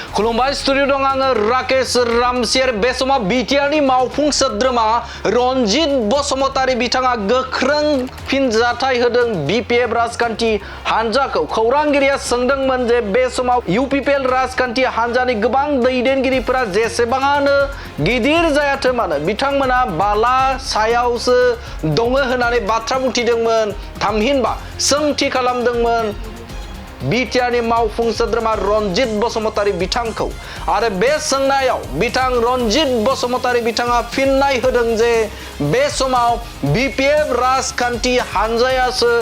खुलुमबाय स्टुडिअ दं आङो राकेश रामसियार बे समाव बिटिआरनि मावफुं सोद्रोमा रनजित बसुमतारी बिथाङा गोख्रों फिनजाथाय होदों बिपिएफ राजखान्थि हानजाखौ खौरांगिरिया सोंदोंमोन जे बे समाव इउपिपिएल राजखान्थि हानजानि गोबां दैदेनगिरिफोरा जेसेबाङानो गिदिर जायाथों मानो बिथांमोना बाला सायावसो दङ होननानै बाथ्रा बुंथिदोंमोन थामहिनबा सोंथि खालामदोंमोन बिटिआरनि मावफुं सोद्रोमा रनजित बसुमतारी बिथांखौ आरो बे सोंनायाव बिथां रनजित बसुमतारी बिथाङा फिननाय होदों जे बे समाव बिपिएफ राजखान्थि हानजायासो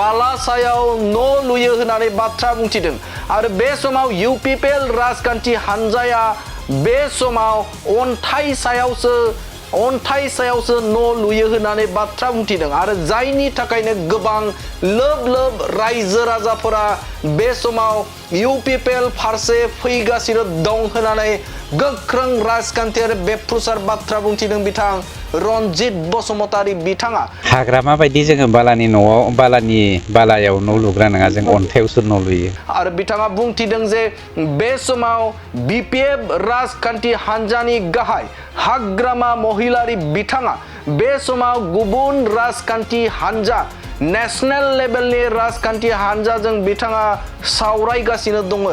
बाला सायाव न' लुयो होननानै बाथ्रा बुंथिदों आरो बे समाव इउपिपिएल राजखान्थि हानजाया बे समाव अन्थाइ सायावसो न' लुयो होननानै बाथ्रा बुंथिदों आरो जायनि थाखायनो गोबां लोब लोब रायजो राजाफोरा बे समाव इउपिपिएल फारसे फैगासिनो दं होननानै गोख्रों राजखान्थियारि बेफ्रुसार बाथ्रा बुंथिदों बिथां रनजित बसुमतारी बिथाङा हाग्रामा बायदि जोङो बालानि न'आव बालायाव न' लुग्रा नङा जों अन्थाइयावसो न' लुयो आरो बिथाङा बुंथिदों जे बे समाव बिपिएफ राजखान्थि हानजानि गाहाय हाग्रामा महिलारी बिथाङा बे समाव गुबुन राजखान्थि हानजा नेशनेल लेभेलनि राजखान्थि हानजाजों बिथाङा सावरायगासिनो दङ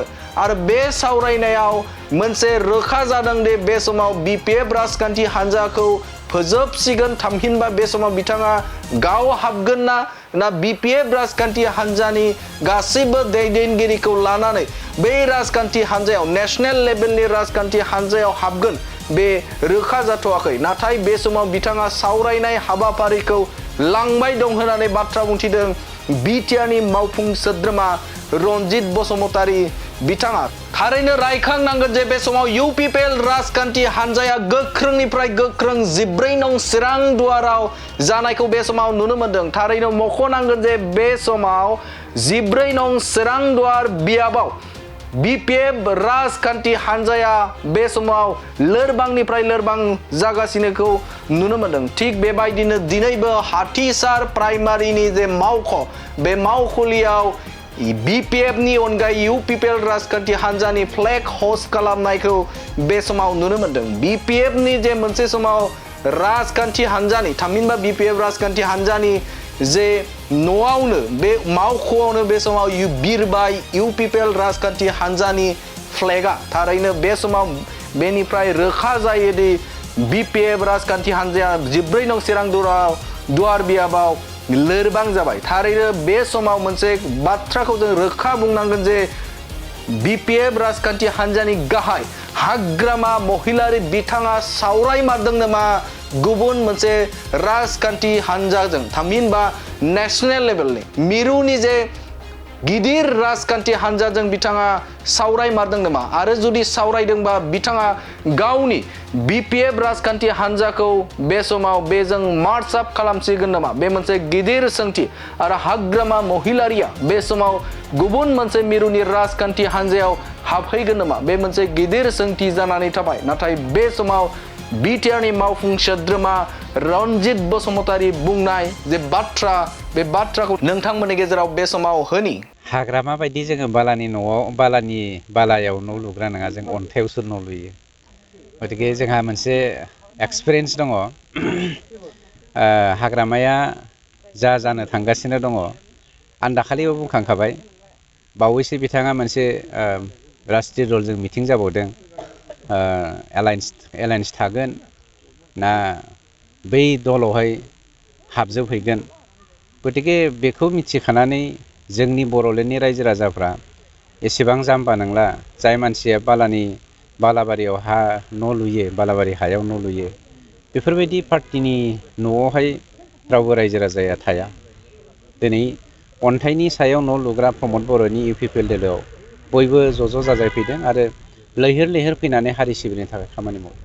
आरो बे सावरायनायाव मोनसे रोखा जादों दि बे समाव बिपिएफ राजखान्थि हानजाखौ फोजोबसिगोन थामहिनबा बे समाव बिथाङा गाव हाबगोन ना बिपिएफ राजखान्थि हानजानि गासैबो दैदेनगिरिखौ लानानै बे राजखान्थि हानजायाव नेशनेल लेभेलनि राजखान्थि हानजायाव हाबगोन बे रोखा जाथ'वाखै नाथाय बे समाव बिथाङा सावरायनाय हाबाफारिखौ लांबाय दं होननानै बाथ्रा बुंथिदों बिटिआरनि मावफुं सोद्रोमा रनजित बसुमतारी बिथाङा थारैनो रायखांनांगोन जे बे समाव इउपिपिएल राजखान्थि हानजाया गोख्रोंनिफ्राय गोख्रों 14 नं सिरां दुवाराव जानायखौ बे समाव नुनो मोनदों थारैनो मख'नांगोन जे बे समाव 14 नं सिरां दुवार बियाबाव बिपिएफ राजखान्थि हानजाया बे समाव लोरबांनिफ्राय लोरबां जागासिनोखौ नुनो मोनदों थिग बेबायदिनो दिनैबो हाथिसार प्राइमारिनि जे मावख' बे मावखुलियाव बिपिएफनि अनगायै इउपिपिएल राजखान्थि हानजानि फ्लेग हस्ट खालामनायखौ बे समाव नुनो मोनदों बिपिएफनि जे मोनसे समाव राजखान्थि हानजानि थामहिनबा बिपिएफ राजखान्थि हानजानि जे न'आवनो बे मावख'आवनो बे समाव बिरबाय इउपिपिएल राजखान्थि हानजानि फ्लेगा थारैनो बे समाव बेनिफ्राय रोखा जायोदि बिपिएफ राजखान्थि हानजाया 14 नं सिरां दुवार बियाबाव लोरबां जाबाय थारैनो बे समाव मोनसे बाथ्राखौ जों रोखा बुंनांगोन जे बिपिएफ राजखान्थि हानजानि गाहाय हाग्रामा महिलारी बिथाङा सावरायमारदों नामा गुबुन मोनसे राजखान्थि हानजाजों थामहिनबा नेशनेल लेभेलनि मिरुनि जे गिदिर राजखान्थि हानजाजों बिथाङा सावरायमारदों नामा आरो जुदि सावरायदोंबा बिथाङा गावनि बिपिएफ राजखान्थि हानजाखौ बे समाव बेजों मार्च आप खालामसिगोन नामा बे मोनसे गिदिर सोंथि आरो हाग्रामा महिलारिया बे समाव गुबुन मोनसे मिरुनि राजखान्थि हानजायाव हाबहैगोन नामा बे मोनसे गिदिर सोंथि जानानै थाबाय नाथाय बे समाव बिटिआरनि मावफुं सोद्रोमा रनजित बसुमतारी बुंनाय जे बाथ्रा बे बाथ्राखौ नोंथांमोननि गेजेराव बे समाव होनि हाग्रामा बायदि जोङो बालायाव न' लुग्रा नङा जों अन्थाइयावसो न' लुयो गतिके जोंहा मोनसे एक्सपिरियेन्स दङ हाग्रामाया जानो थांगासिनो दङ आं दाखालिबो बुंखांखाबाय बावैसो बिथाङा मोनसे राष्ट्रीय दलजों मिटिं जाबावदों एलायन्स थागोन ना बै दलावहाय हाबजोबहैगोन गतिके बेखौ मिथिखानानै जोंनि बर'लेण्डनि रायजो राजाफ्रा एसेबां जाम्बा नंला जाय मानसिया बालाबारियाव न' लुयो बालाबारि हायाव न' लुयो बेफोरबायदि पार्टिनि न'आवहाय रावबो रायजो राजाया थाया दिनै अन्थाइनि सायाव न' लुग्रा प्रमद बर'नि इउपिपिएल दोलोआव बयबो ज' जाजाय फैदों आरो लैहोर लैहोर फैनानै हारि सिबिनो थाखाय खामानि मावो